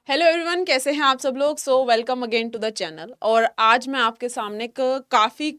Hello everyone, कैसे हैं आप सब लोग। Welcome again to the channel. और आज मैं आपके सामने एक काफ़ी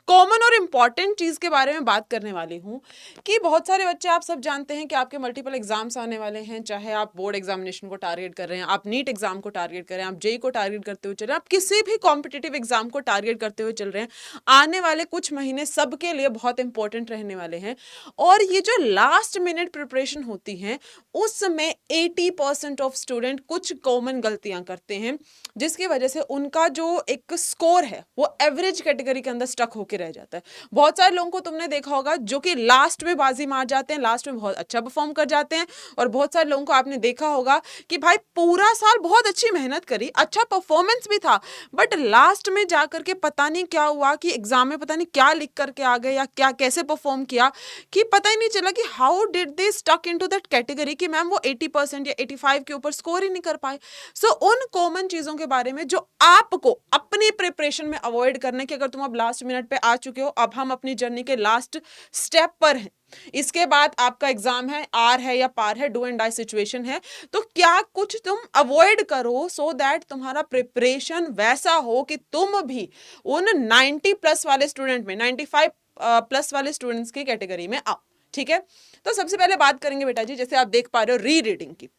कॉमन और इम्पॉर्टेंट चीज़ के बारे में बात करने वाली हूँ कि बहुत सारे बच्चे, आप सब जानते हैं कि आपके मल्टीपल एग्जाम्स आने वाले हैं। चाहे आप बोर्ड एग्जामिनेशन को टारगेट कर रहे हैं, आप नीट एग्जाम को टारगेट कर रहे हैं, आप जेई को टारगेट करते हुए चल रहे हैं, आप किसी भी कॉम्पिटिटिव एग्जाम को टारगेट करते हुए चल रहे हैं। आने वाले कुछ महीने सबके लिए बहुत इंपॉर्टेंट रहने वाले हैं। और ये जो लास्ट मिनट प्रिपरेशन होती है उसमें 80% ऑफ स्टूडेंट कुछ कॉमन गलतियां करते हैं, जिसकी वजह से उनका जो एक स्कोर है वो एवरेज कैटेगरी के अंदर स्टक होकर रह जाता है। बहुत सारे लोगों को तुमने देखा होगा जो कि लास्ट में बाजी मार जाते हैं, लास्ट में बहुत अच्छा परफॉर्म कर जाते हैं। और बहुत सारे लोगों को आपने देखा होगा कि भाई पूरा साल बहुत अच्छी मेहनत करी, अच्छा परफॉर्मेंस भी था, बट लास्ट में जाकर के पता नहीं क्या हुआ कि एग्जाम में पता नहीं क्या लिख करके आ गए या क्या कैसे परफॉर्म किया कि पता ही नहीं चला कि how did they stuck into that category कि मैम वो 80% या 85 के ऊपर स्कोर ही नहीं कर पाए। उन कॉमन चीजों के बारे में जो आपको अपनी प्रिपरेशन में अवॉइड करने की, अगर तुम अब लास्ट मिनट पे आ चुके हो, अब हम अपनी जर्नी के लास्ट स्टेप पर हैं, इसके बाद आपका एग्जाम है, आर है या पार है, डू एंड डाई सिचुएशन है, तो क्या कुछ तुम अवॉइड करो सो दैट तुम्हारा प्रिपरेशन वैसा हो कि तुम भी उन 90 प्लस वाले स्टूडेंट में, 95 प्लस वाले स्टूडेंट्स की कैटेगरी में आओ। ठीक है, तो सबसे पहले बात करेंगे बेटा जी, जैसे आप देख पा रहे हो, री रीडिंग की।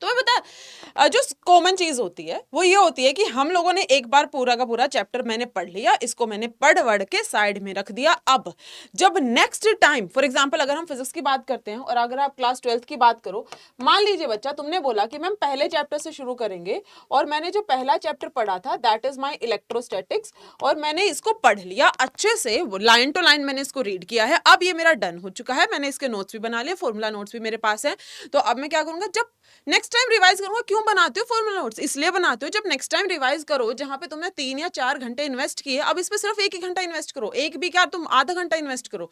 तो मैं बता, जो कॉमन चीज होती है वो ये होती है कि हम लोगों ने एक बार पूरा का पूरा चैप्टर मैंने पढ़ लिया, इसको मैंने पढ़ वढ़ के साइड में रख दिया। अब जब नेक्स्ट टाइम, फॉर एग्जांपल अगर हम फिजिक्स की बात करते हैं और अगर आप क्लास 12th की बात करो, मान लीजिए बच्चा तुमने बोला कि मैम पहले चैप्टर से शुरू करेंगे, और मैंने जो पहला चैप्टर पढ़ा था दैट इज माई इलेक्ट्रोस्टैटिक्स, और मैंने इसको पढ़ लिया अच्छे से, लाइन टू लाइन मैंने इसको रीड किया है, अब ये मेरा डन हो चुका है, मैंने इसके नोट्स भी बना लिए, फॉर्मूला नोट्स भी मेरे पास है। तो अब मैं क्या करूंगा, जब नेक्स्ट टाइम रिवाइज करूंगा, क्यों बनाते हो फॉर्मूला नोट्स, इसलिए बनाते हो जब नेक्स्ट टाइम रिवाइज करो, जहां पे तुमने 3 या 4 घंटे इन्वेस्ट किए, अब इस पे सिर्फ 1 ही घंटा इन्वेस्ट करो, एक भी क्या तुम आधा घंटा इन्वेस्ट करो।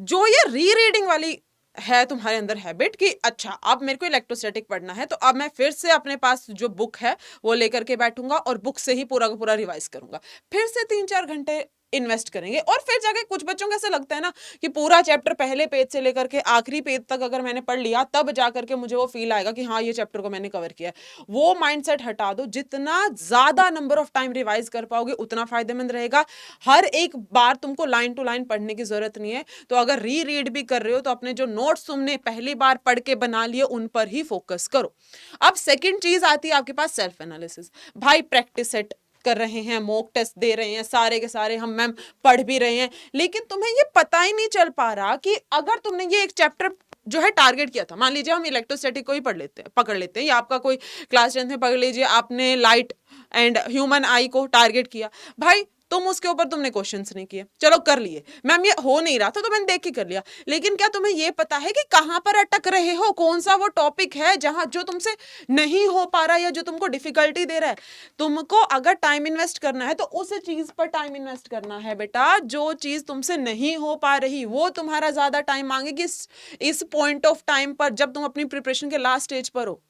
जो ये री रीडिंग वाली है तुम्हारे अंदर हैबिट कि अच्छा अब मेरे को इलेक्ट्रोस्टैटिक पढ़ना है, तो अब मैं फिर से अपने पास जो बुक है वो लेकर के बैठूंगा और बुक से ही पूरा का पूरा रिवाइज करूंगा, फिर से 3-4 घंटे इन्वेस्ट करेंगे, और फिर जाके कुछ बच्चों को ऐसा लगता है ना कि पूरा चैप्टर पहले पेज से लेकर के आखिरी पेज तक अगर मैंने पढ़ लिया तब जाकर के मुझे वो फील आएगा कि हाँ ये चैप्टर को मैंने कवर किया है। वो माइंडसेट हटा दो, जितना ज्यादा नंबर ऑफ टाइम रिवाइज कर पाओगे उतना फायदेमंद रहेगा। हर एक बार तुमको लाइन टू लाइन पढ़ने की जरूरत नहीं है, तो अगर री रीड भी कर रहे हो तो अपने जो नोट्स तुमने पहली बार पढ़ के बना लिए उन पर ही फोकस करो। अब सेकेंड चीज आती है आपके पास सेल्फ एनालिसिस। भाई प्रैक्टिस सेट कर रहे हैं, मॉक टेस्ट दे रहे हैं, सारे के सारे हम मैम पढ़ भी रहे हैं, लेकिन तुम्हें ये पता ही नहीं चल पा रहा कि अगर तुमने ये एक चैप्टर जो है टारगेट किया था, मान लीजिए हम इलेक्ट्रोस्टैटिक को ही पकड़ लेते हैं, या आपका कोई क्लास 10th में पकड़ लीजिए, आपने लाइट एंड ह्यूमन आई को टारगेट किया, भाई तुम उसके ऊपर तुमने क्वेश्चंस नहीं किए, चलो कर लिए, मैम ये हो नहीं रहा था तो मैंने देख के कर लिया, लेकिन क्या तुम्हें ये पता है कि कहां पर अटक रहे हो, कौन सा वो टॉपिक है जहां जो तुमसे नहीं हो पा रहा या जो तुमको डिफिकल्टी दे रहा है। तुमको अगर टाइम इन्वेस्ट करना है तो उस चीज पर टाइम इन्वेस्ट करना है बेटा, जो चीज तुमसे नहीं हो पा रही वो तुम्हारा ज्यादा टाइम मांगेगी इस पॉइंट ऑफ टाइम पर, जब तुम अपनी प्रिपरेशन के लास्ट स्टेज पर हो,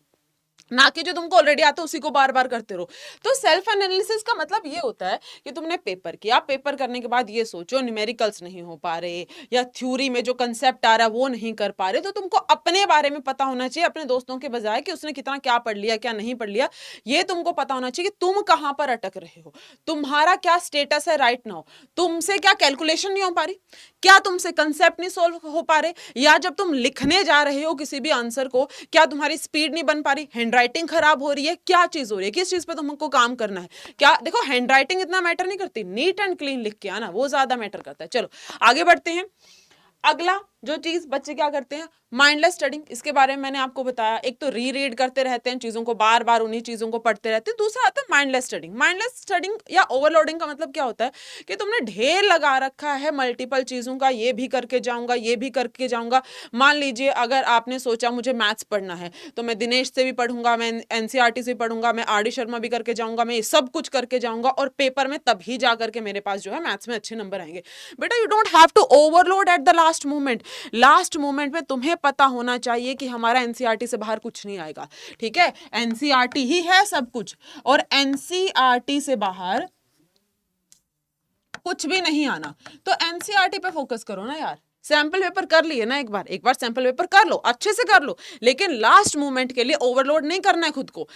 ना कि जो तुमको ऑलरेडी आता है उसी को बार बार करते रहो। तो सेल्फ एनालिसिस का मतलब ये होता है कि तुमने पेपर किया, पेपर करने के बाद ये सोचो न्यूमेरिकल्स नहीं हो पा रहे या थ्योरी में जो कंसेप्ट आ रहा है वो नहीं कर पा रहे, तो तुमको अपने बारे में पता होना चाहिए, अपने दोस्तों के बजाय कि उसने कितना क्या पढ़ लिया क्या नहीं पढ़ लिया, ये तुमको पता होना चाहिए कि तुम कहां पर अटक रहे हो, तुम्हारा क्या स्टेटस है राइट नाउ, तुमसे क्या कैलकुलेशन नहीं हो पा रही, क्या तुमसे कंसेप्ट नहीं सोल्व हो पा रहे, या जब तुम लिखने जा रहे हो किसी भी आंसर को क्या तुम्हारी स्पीड नहीं बन पा रही, हैंडराइटिंग खराब हो रही है, क्या चीज हो रही है, किस चीज पे तुमको काम करना है। क्या देखो, हैंडराइटिंग इतना मैटर नहीं करती, नीट एंड क्लीन लिख के आना वो ज्यादा मैटर करता है। चलो आगे बढ़ते हैं। अगला जो चीज बच्चे क्या करते हैं, माइंडलेस स्टडिंग, इसके बारे में मैंने आपको बताया, एक तो री रीड करते रहते हैं चीजों को, बार बार उन्हीं चीजों को पढ़ते रहते हैं, दूसरा आता है माइंडलेस स्टडिंग। माइंडलेस स्टडिंग या ओवरलोडिंग का मतलब क्या होता है कि तुमने ढेर लगा रखा है मल्टीपल चीजों का, ये भी करके जाऊंगा ये भी करके जाऊंगा। मान लीजिए अगर आपने सोचा मुझे मैथ्स पढ़ना है तो मैं दिनेश से भी पढ़ूंगा, मैं एनसीईआरटी से पढ़ूंगा, मैं आर डी शर्मा भी करके जाऊंगा, मैं ये सब कुछ करके जाऊंगा, और पेपर में तभी जा करके मेरे पास जो है मैथ्स में अच्छे नंबर आएंगे। बेटा you don't have to overload at the last moment. Last moment में तुम्हें पता होना चाहिए कि हमारा एनसीईआरटी से बाहर कुछ नहीं आएगा, ठीक है, एनसीईआरटी ही है सब कुछ, और एनसीईआरटी से बाहर कुछ भी नहीं आना, तो एनसीईआरटी पे फोकस करो ना यार, सैंपल पेपर कर लिए ना, एक बार सैंपल पेपर कर लो, अच्छे से कर लो, लेकिन लास्ट मोमेंट के लिए ओवरलोड नहीं करना है खुद को।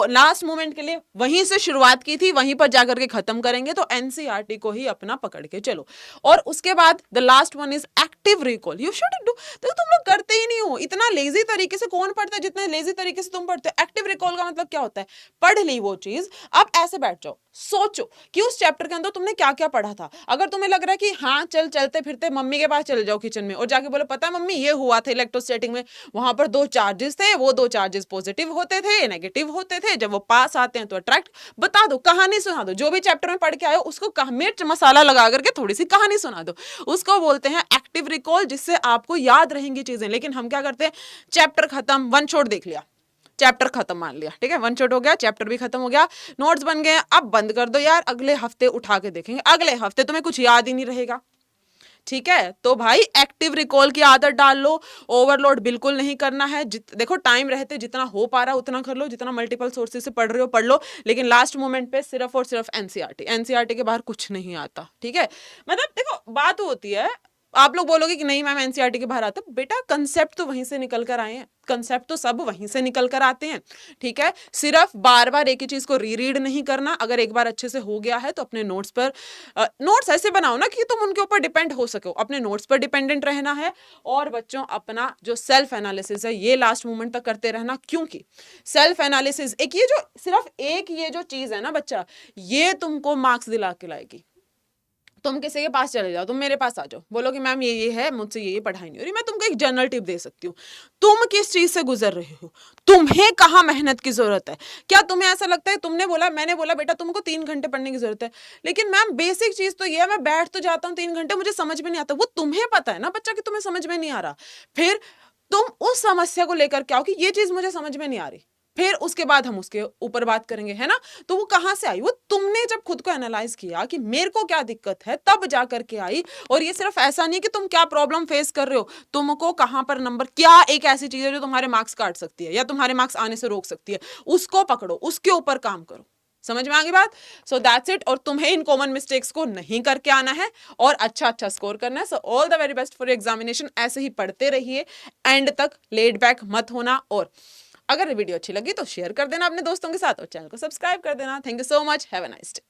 लास्ट मोमेंट के लिए वहीं से शुरुआत की थी, वहीं पर जाकर के खत्म करेंगे, तो एनसीईआरटी को ही अपना पकड़ के चलो। और उसके बाद the last one is active recall. You should do. तो तुम लोग करते ही नहीं हो, इतना लेजी तरीके से कौन पढ़ता है जितने लेजी तरीके से तुम पढ़ते हो। एक्टिव रिकॉल का मतलब क्या होता है, पढ़ ली वो चीज, अब ऐसे बैठ जाओ, सोचो कि उस चैप्टर के अंदर तुमने क्या क्या पढ़ा था। अगर तुम्हें लग रहा है कि हाँ चल चलते फिरते मम्मी के पास चले जाओ किचन में और जाके बोलो पता है मम्मी ये हुआ था इलेक्ट्रोस्टैटिक में, वहां पर 2 चार्जेस थे, वो 2 चार्जेस पॉजिटिव होते थे, नेगेटिव होते थे, जब वो पास आते हैं तो अट्रैक्ट। बता दो, कहानी सुना दो, जो भी चैप्टर में पढ़ के आयो उसको मिर्च मसाला लगा करके थोड़ी सी कहानी सुना दो, उसको बोलते हैं एक्टिव रिकॉल, जिससे आपको याद रहेंगी चीजें। लेकिन हम क्या करते हैं, चैप्टर खत्म, वन शॉट देख लिया, चैप्टर खत्म मान लिया, ठीक है, वन शॉट हो गया, चैप्टर भी खत्म हो गया, नोट्स बन गए, अब बंद कर दो यार, अगले हफ्ते उठा के देखेंगे, अगले हफ्ते तुम्हें कुछ याद ही नहीं रहेगा। ठीक है, तो भाई एक्टिव रिकॉल की आदत डाल लो, ओवरलोड बिल्कुल नहीं करना है। देखो टाइम रहते जितना हो पा रहा उतना कर लो, जितना मल्टीपल सोर्सेज से पढ़ रहे हो पढ़ लो, लेकिन लास्ट मोमेंट पे सिर्फ और सिर्फ एनसीईआरटी के बाहर कुछ नहीं आता। ठीक है, मतलब देखो बात होती है, आप लोग बोलोगे कि नहीं मैम एनसीईआरटी के बाहर आता, बेटा कंसेप्ट तो वहीं से निकल कर आए हैं, कंसेप्ट तो सब वहीं से निकल कर आते हैं। ठीक है, सिर्फ बार बार एक ही चीज को रीड नहीं करना। अगर एक बार अच्छे से हो गया है तो अपने नोट्स पर नोट्स ऐसे बनाओ ना कि तुम उनके ऊपर डिपेंड हो सको, अपने नोट्स पर डिपेंडेंट रहना है। और बच्चों अपना जो सेल्फ एनालिसिस है ये लास्ट मोमेंट तक करते रहना, क्योंकि सेल्फ एनालिसिस एक ये जो सिर्फ एक ये जो चीज है ना बच्चा, ये तुमको मार्क्स दिला के लाएगी। तुम किसी के पास चले जाओ, तुम मेरे पास आ जाओ, बोलो कि मैम ये है, मुझसे ये पढ़ाई नहीं हो रही, मैं तुमको एक जनरल टिप दे सकती हूँ। तुम किस चीज से गुजर रहे हो, तुम्हें कहाँ मेहनत की जरूरत है। क्या तुम्हें ऐसा लगता है, तुमने बोला मैंने बोला बेटा तुमको 3 घंटे पढ़ने की जरूरत है, लेकिन मैम बेसिक चीज तो ये है, मैं बैठ तो जाता हूँ 3 घंटे, मुझे समझ में नहीं आता। वो तुम्हें पता है ना बच्चा कि तुम्हें समझ में नहीं आ रहा, फिर तुम उस समस्या को लेकर के आओ कि ये चीज मुझे समझ में नहीं आ रही, फिर उसके बाद हम उसके ऊपर बात करेंगे, है ना। तो वो कहां से आई, वो तुमने जब खुद को एनालाइज किया कि मेरे को क्या दिक्कत है, तब जा करके आई। और ये सिर्फ ऐसा नहीं कि तुम क्या प्रॉब्लम फेस कर रहे हो, तुमको कहां पर नंबर, क्या एक ऐसी चीज है जो तुम्हारे मार्क्स काट सकती है या तुम्हारे मार्क्स आने से रोक सकती है, उसको पकड़ो, उसके ऊपर काम करो। समझ में आ गई बात। So that's it. और तुम्हें इन कॉमन मिस्टेक्स को नहीं करके आना है और अच्छा अच्छा स्कोर करना है। So all the very best for examination. ऐसे ही पढ़ते रहिए एंड तक, लेट बैक मत होना। और अगर वीडियो अच्छी लगी तो शेयर कर देना अपने दोस्तों के साथ और चैनल को सब्सक्राइब कर देना। Thank you so much, have a nice day.